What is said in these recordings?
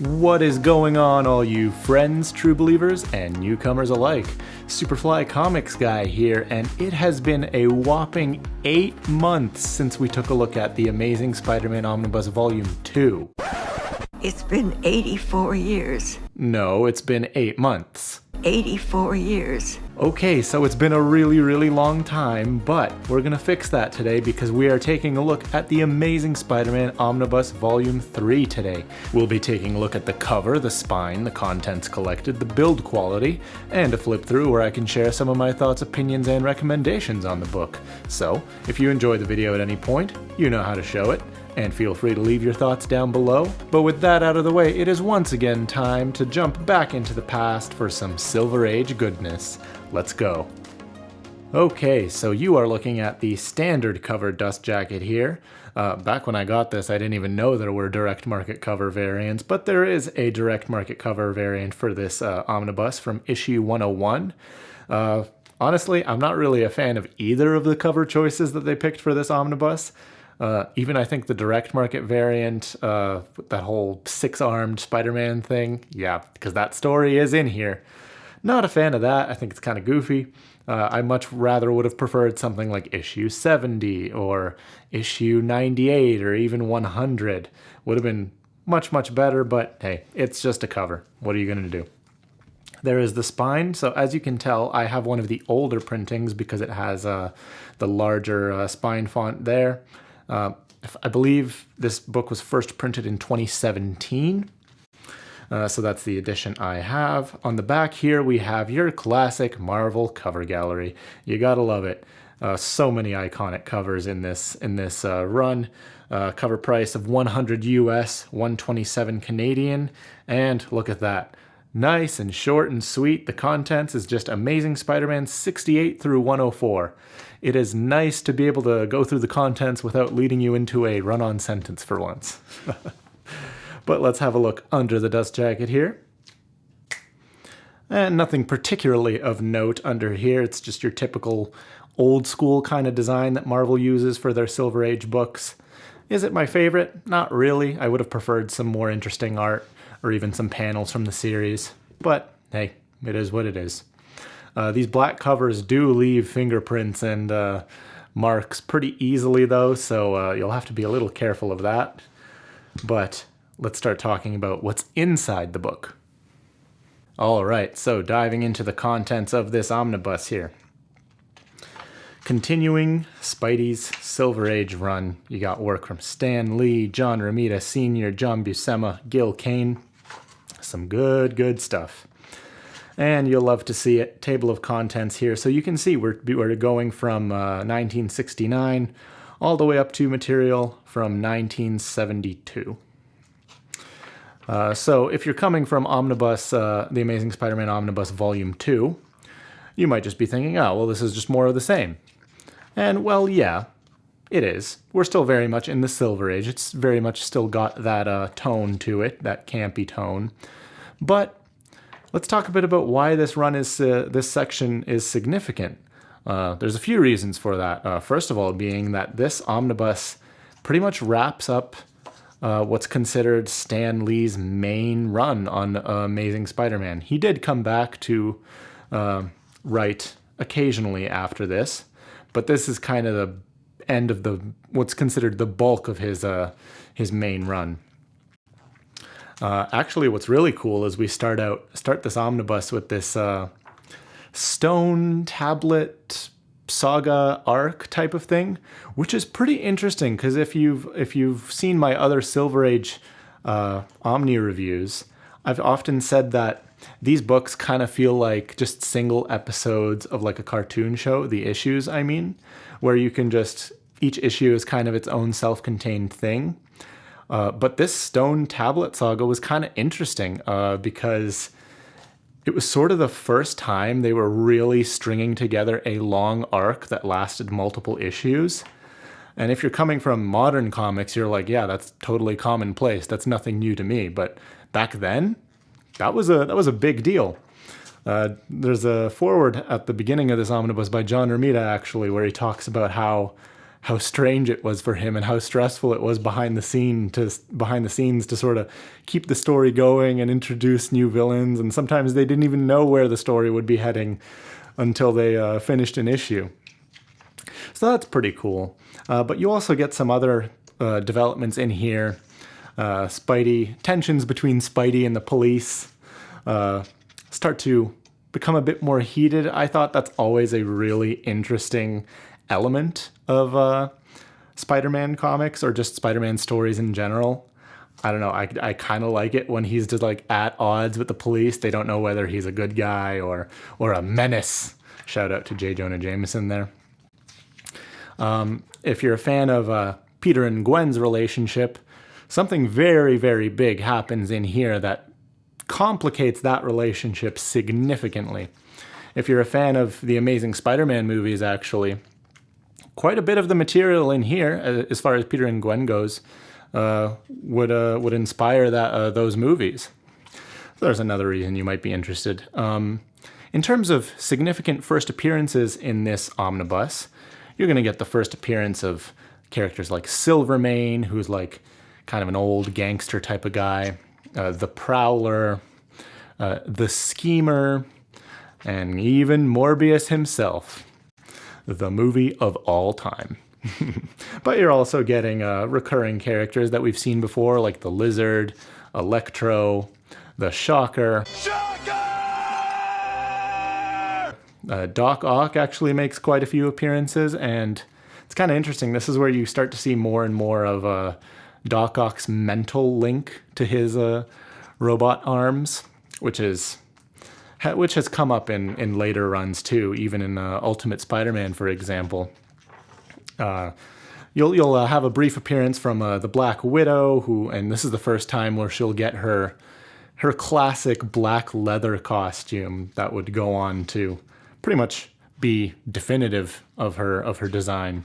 What is going on, all you friends, true believers, and newcomers alike? Superfly Comics Guy here, and it has been a whopping 8 months since we took a look at the Amazing Spider-Man Omnibus Volume 2. It's been 84 years. No, it's been 8 months. 84 years. Okay, so it's been a really long time, but we're gonna fix that today because we are taking a look at the Amazing Spider-Man Omnibus Volume 3 today. We'll be taking a look at the cover, the spine, the contents collected, the build quality, and a flip through where I can share some of my thoughts, opinions, and recommendations on the book. So, if you enjoy the video at any point, you know how to show it, and feel free to leave your thoughts down below. But with that out of the way, it is once again time to jump back into the past for some Silver Age goodness. Let's go. Okay, so you are looking at the standard cover dust jacket here. Back when I got this, I didn't even know there were direct market cover variants, but there is a direct market cover variant for this omnibus from issue 101. Honestly, I'm not really a fan of either of the cover choices that they picked for this omnibus. Even I think the direct market variant, that whole 6-armed Spider-Man thing, yeah, because that story is in here. Not a fan of that. I think it's kind of goofy. I much rather would have preferred something like issue 70 or issue 98 or even 100. Would have been much better, but hey, it's just a cover. What are you going to do? There is the spine. So as you can tell, I have one of the older printings because it has the larger spine font there. I believe this book was first printed in 2017. So that's the edition I have. On the back here, we have your classic Marvel cover gallery. You gotta love it. So many iconic covers in this run. Cover price of $100 US, $127 Canadian, and look at that. Nice and short and sweet. The contents is just Amazing Spider-Man 68 through 104. It is nice to be able to go through the contents without leading you into a run-on sentence for once. But let's have a look under the dust jacket here. And nothing particularly of note under here. It's just your typical old school kind of design that Marvel uses for their Silver Age books. Is it my favorite? Not really. I would have preferred some more interesting art or even some panels from the series. But hey, it is what it is. These black covers do leave fingerprints and marks pretty easily though, so you'll have to be a little careful of that. But let's start talking about what's inside the book. Alright, so diving into the contents of this omnibus here. Continuing Spidey's Silver Age run, you got work from Stan Lee, John Romita Sr., John Buscema, Gil Kane. Some good stuff. And you'll love to see it. Table of contents here. So you can see we're going from 1969 all the way up to material from 1972. So if you're coming from Omnibus, the Amazing Spider-Man Omnibus Volume 2, you might just be thinking, oh, well, this is just more of the same. And, well, yeah, it is. We're still very much in the Silver Age. It's very much still got that tone to it, that campy tone. But let's talk a bit about why this run is, this section is significant. There's a few reasons for that. First of all, being that this omnibus pretty much wraps up what's considered Stan Lee's main run on Amazing Spider-Man. He did come back to write occasionally after this, but this is kind of the end of what's considered the bulk of his main run. Actually, what's really cool is we start this omnibus with this stone tablet saga arc type of thing, which is pretty interesting because if you've seen my other Silver Age Omni reviews, I've often said that these books kind of feel like just single episodes of like a cartoon show, the issues I mean, where you can just, each issue is kind of its own self-contained thing. But this stone tablet saga was kind of interesting because it was sort of the first time they were really stringing together a long arc that lasted multiple issues. And if you're coming from modern comics, you're like, yeah, that's totally commonplace. That's nothing new to me. But back then, that was a big deal. There's a foreword at the beginning of this omnibus by John Romita, actually, where he talks about how how strange it was for him and how stressful it was behind the scenes to sort of keep the story going and introduce new villains. And sometimes they didn't even know where the story would be heading until they finished an issue. So that's pretty cool. But you also get some other developments in here. Tensions between Spidey and the police start to become a bit more heated. I thought that's always a really interesting element of Spider-Man comics, or just Spider-Man stories in general. I don't know, I kind of like it when he's just like at odds with the police. They don't know whether he's a good guy or a menace. Shout out to J. Jonah Jameson there. If you're a fan of Peter and Gwen's relationship, something very, very big happens in here that complicates that relationship significantly. If you're a fan of the Amazing Spider-Man movies, actually, quite a bit of the material in here, as far as Peter and Gwen goes, would inspire those movies. So there's another reason you might be interested. In terms of significant first appearances in this omnibus, you're going to get the first appearance of characters like Silvermane, who's like kind of an old gangster type of guy, the Prowler, the Schemer, and even Morbius himself, the movie of all time. But you're also getting recurring characters that we've seen before, like the Lizard, Electro, the Shocker. Doc Ock actually makes quite a few appearances, and it's kind of interesting. This is where you start to see more and more of Doc Ock's mental link to his robot arms, which has come up in later runs too, even in Ultimate Spider-Man, for example. You'll have a brief appearance from the Black Widow, and this is the first time where she'll get her classic black leather costume that would go on to pretty much be definitive of her design.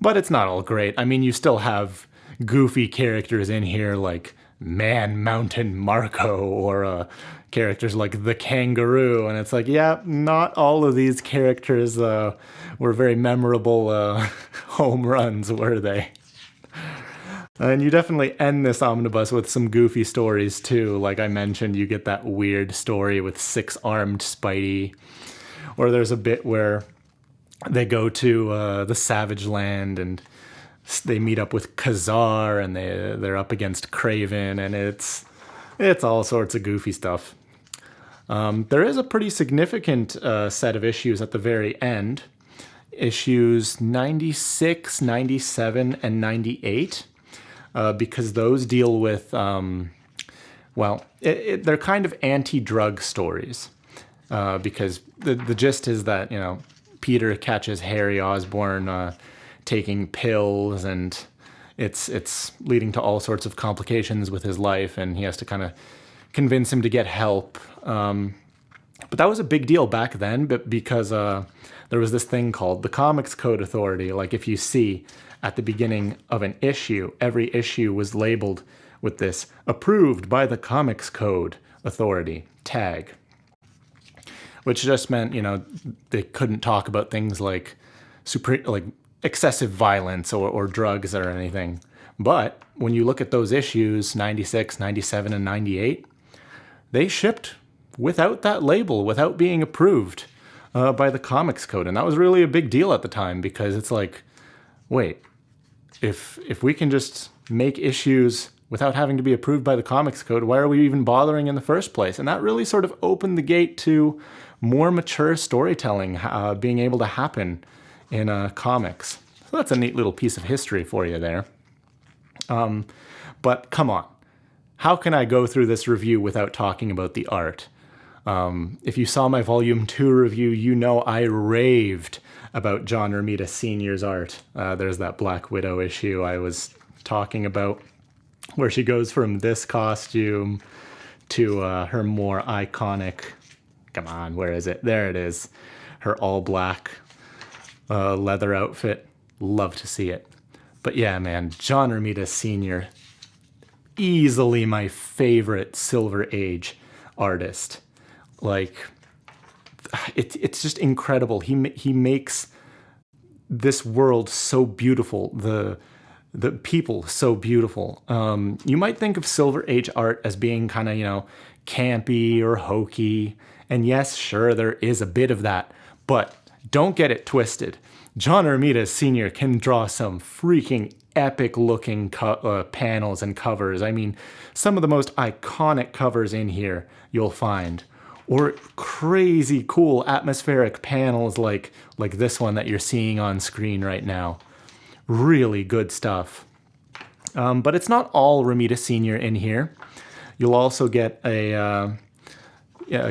But it's not all great. I mean, you still have goofy characters in here like Man Mountain Marco, or characters like the Kangaroo, and it's like, yeah, not all of these characters were very memorable home runs, were they? And you definitely end this omnibus with some goofy stories too. Like I mentioned, you get that weird story with six-armed Spidey, or there's a bit where they go to the Savage Land and they meet up with Kazar, and they're up against Kraven, and it's all sorts of goofy stuff. There is a pretty significant set of issues at the very end. Issues 96, 97, and 98, because those deal with, they're kind of anti-drug stories. Because the gist is that, Peter catches Harry Osborn taking pills, and it's leading to all sorts of complications with his life, and he has to kind of convince him to get help. But that was a big deal back then, because there was this thing called the Comics Code Authority. Like, if you see at the beginning of an issue, every issue was labeled with this approved by the Comics Code Authority tag, which just meant, they couldn't talk about things like excessive violence or drugs or anything. But when you look at those issues, 96, 97, and 98, they shipped without that label, without being approved by the Comics Code. And that was really a big deal at the time, because it's like, wait, if we can just make issues without having to be approved by the Comics Code, why are we even bothering in the first place? And that really sort of opened the gate to more mature storytelling being able to happen in comics. So that's a neat little piece of history for you there. But come on, how can I go through this review without talking about the art? If you saw my Volume 2 review, you know I raved about John Romita Sr.'s art. There's that Black Widow issue I was talking about, where she goes from this costume to her more iconic, come on, where is it? There it is. Her all-black leather outfit. Love to see it. But yeah, man, John Romita Sr., easily my favorite Silver Age artist. Like, it's just incredible. He makes this world so beautiful, the people so beautiful. You might think of Silver Age art as being kind of, campy or hokey. And yes, sure, there is a bit of that. But don't get it twisted. John Romita Sr. can draw some freaking epic looking panels and covers. I mean, some of the most iconic covers in here you'll find. Or crazy cool atmospheric panels like this one that you're seeing on screen right now. Really good stuff. But it's not all Romita Sr. in here. You'll also get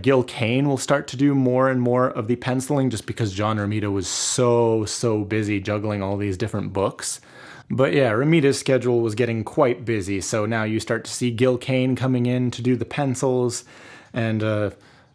Gil Kane will start to do more and more of the penciling just because John Romita was so busy juggling all these different books. But yeah, Romita's schedule was getting quite busy, so now you start to see Gil Kane coming in to do the pencils, and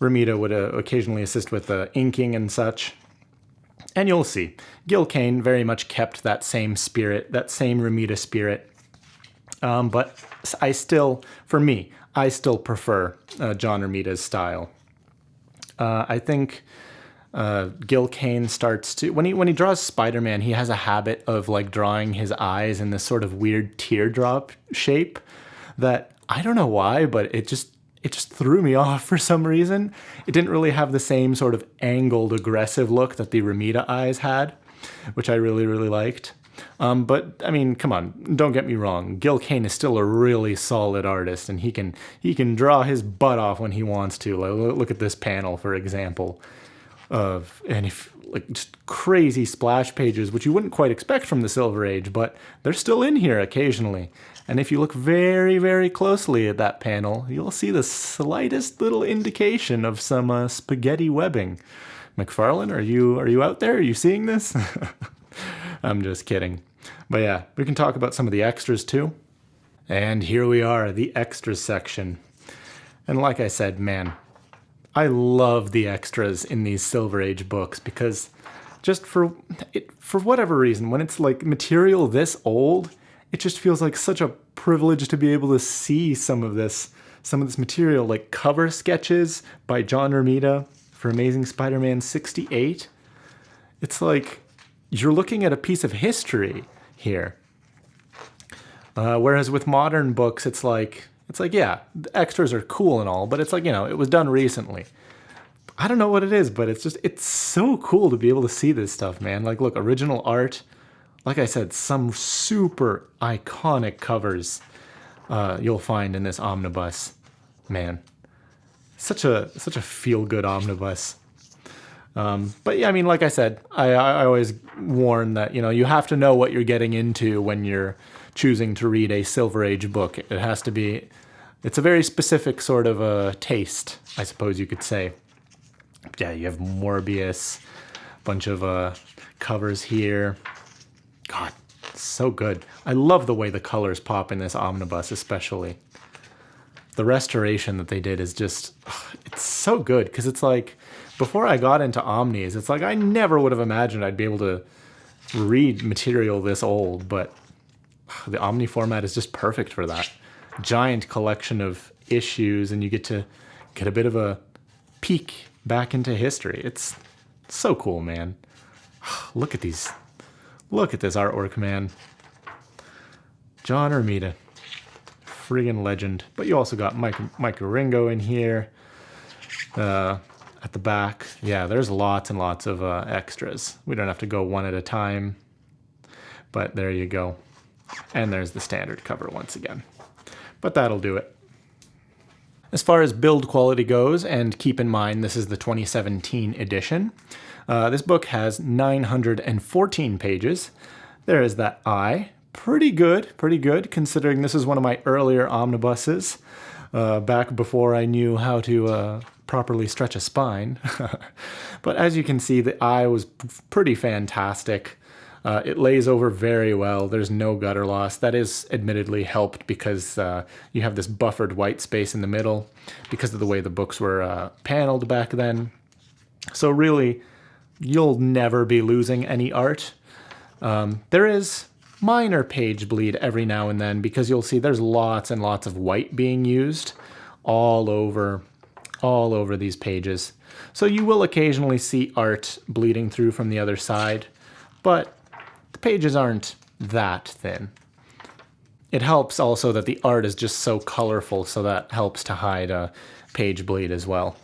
Romita would occasionally assist with inking and such. And you'll see, Gil Kane very much kept that same spirit, that same Romita spirit. But I still prefer John Romita's style. I think Gil Kane starts to, when he draws Spider-Man, he has a habit of like drawing his eyes in this sort of weird teardrop shape that I don't know why, but it just threw me off for some reason. It didn't really have the same sort of angled, aggressive look that the Romita eyes had, which I really liked. But I mean, come on, don't get me wrong. Gil Kane is still a really solid artist, and he can draw his butt off when he wants to. Like, look at this panel, for example, just crazy splash pages, which you wouldn't quite expect from the Silver Age, but they're still in here occasionally. And if you look very closely at that panel, you'll see the slightest little indication of some spaghetti webbing. McFarlane, are you out there? Are you seeing this? I'm just kidding. But yeah, we can talk about some of the extras too. And here we are, the extras section. And like I said, man, I love the extras in these Silver Age books because just for whatever reason, when it's like material this old, it just feels like such a privilege to be able to see some of this material, like cover sketches by John Romita for Amazing Spider-Man 68. It's like you're looking at a piece of history here. Whereas with modern books, it's like, yeah, the extras are cool and all, but it's like, it was done recently. I don't know what it is, but it's so cool to be able to see this stuff, man. Like, look, original art. Like I said, some super iconic covers you'll find in this omnibus. Man, such a feel-good omnibus. But yeah, I mean, like I said, I always warn that, you have to know what you're getting into when you're choosing to read a Silver Age book. It has to be, it's a very specific sort of a taste, I suppose you could say. Yeah, you have Morbius, a bunch of covers here. God, so good. I love the way the colors pop in this omnibus, especially. The restoration that they did is just, it's so good, because it's like, before I got into Omnis, it's like I never would have imagined I'd be able to read material this old, but the Omni format is just perfect for that. Giant collection of issues, and you get to get a bit of a peek back into history. It's so cool, man. Look at these. Look at this artwork, man. John Romita. Friggin' legend. But you also got Mike Ringo in here. At the back. Yeah, there's lots and lots of extras. We don't have to go one at a time. But there you go. And there's the standard cover once again. But that'll do it. As far as build quality goes, and keep in mind this is the 2017 edition, this book has 914 pages. There is that eye. Pretty good, considering this is one of my earlier omnibuses, back before I knew how to properly stretch a spine. But as you can see, the eye was pretty fantastic. It lays over very well. There's no gutter loss. That is admittedly helped because you have this buffered white space in the middle because of the way the books were paneled back then. So really, you'll never be losing any art. There is minor page bleed every now and then because you'll see there's lots and lots of white being used all over these pages. So you will occasionally see art bleeding through from the other side. but the pages aren't that thin. It helps also that the art is just so colorful, so that helps to hide page bleed as well.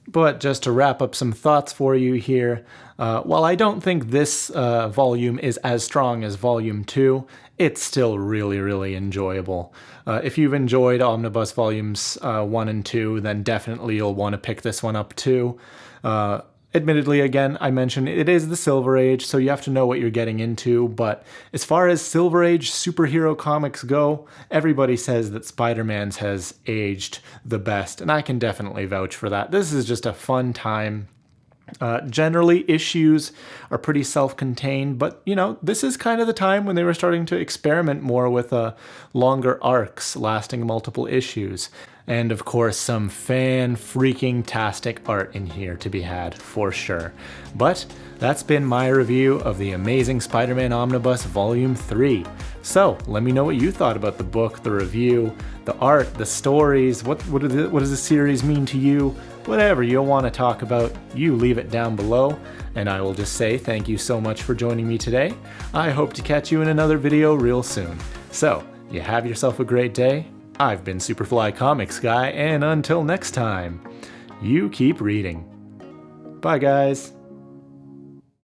But just to wrap up some thoughts for you here, while I don't think this volume is as strong as Volume 2, it's still really, really enjoyable. If you've enjoyed Omnibus Volumes 1 and 2, then definitely you'll want to pick this one up too. Admittedly, again, I mentioned it is the Silver Age, so you have to know what you're getting into, but as far as Silver Age superhero comics go, everybody says that Spider-Man's has aged the best, and I can definitely vouch for that. This is just a fun time. Generally, issues are pretty self-contained, but, you know, this is kind of the time when they were starting to experiment more with longer arcs lasting multiple issues. And of course, some fan-freaking-tastic art in here to be had, for sure. But that's been my review of the Amazing Spider-Man Omnibus Volume 3. So, let me know what you thought about the book, the review, the art, the stories, what does the series mean to you? Whatever you'll want to talk about, you leave it down below. And I will just say thank you so much for joining me today. I hope to catch you in another video real soon. So, you have yourself a great day. I've been Superfly Comics Guy, and until next time, you keep reading. Bye, guys.